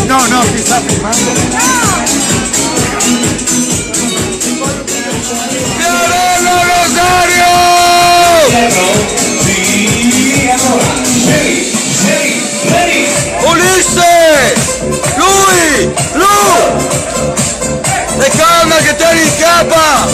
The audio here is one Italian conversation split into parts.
No, no, ti sta filmando. Fiorello Rosario! Ulisse! Lui! E calma che tieni in capa!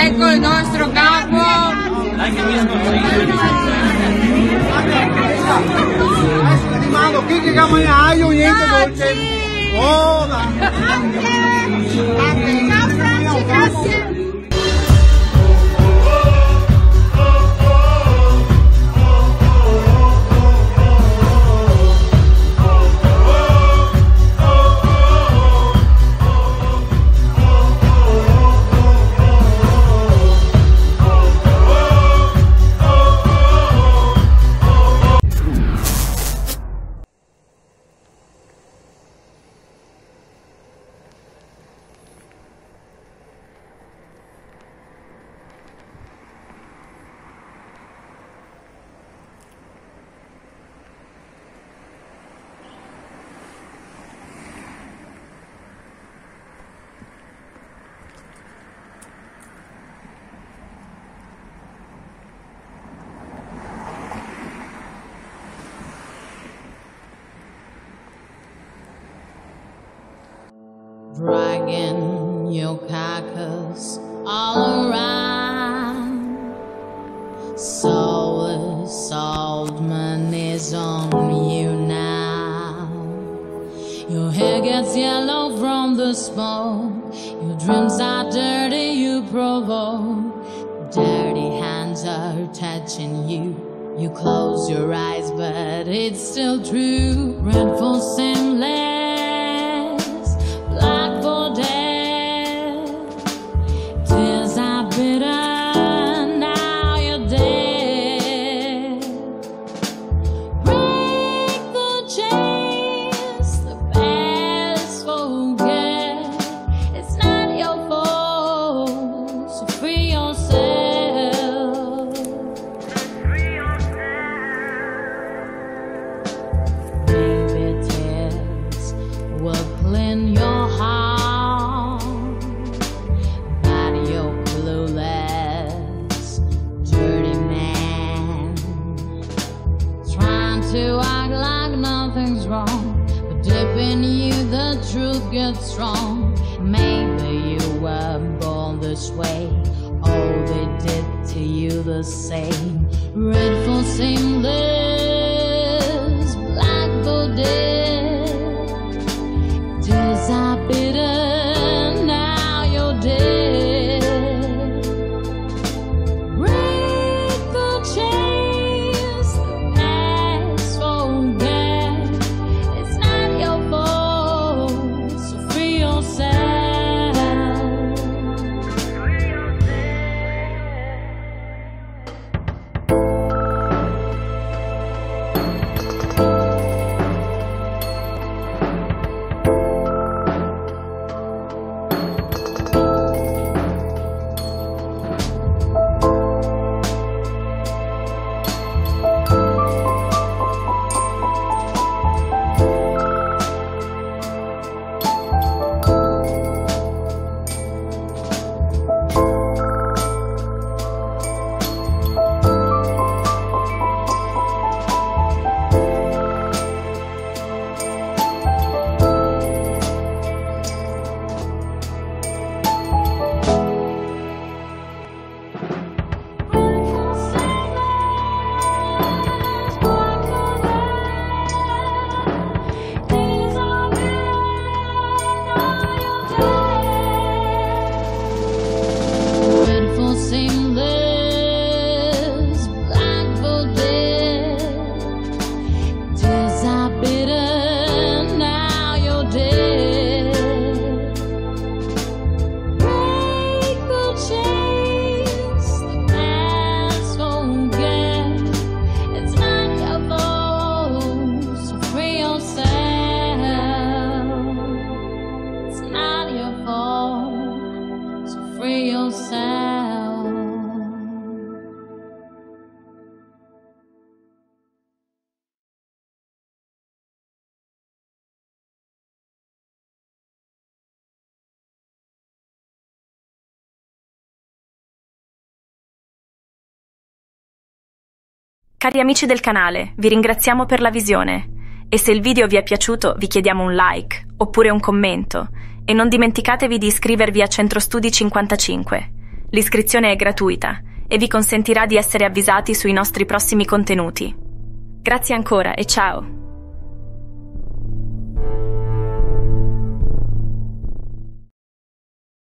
Ecco il nostro capo. Chi che camminaio niente dolce. Oh, Grazie. dragging your carcass all around. Soulless old man is on you now. Your hair gets yellow from the smoke. Your dreams are dirty, you provoke. Dirty hands are touching you. You close your eyes, but it's still true. Red for seamless, black for death. Tears are bitter, now you're dead. Break the chains, the past forget. It's not your fault, so free yourself. Truth gets strong. Maybe you were born this way. All they did to you the same. Red for seamless, black for dead. Tears are bitter, now you're dead. Break the chains, the past forget. It's not your fault. Cari amici del canale, vi ringraziamo per la visione e se il video vi è piaciuto vi chiediamo un like oppure un commento e non dimenticatevi di iscrivervi a Centro Studi 55. L'iscrizione è gratuita e vi consentirà di essere avvisati sui nostri prossimi contenuti. Grazie ancora e ciao!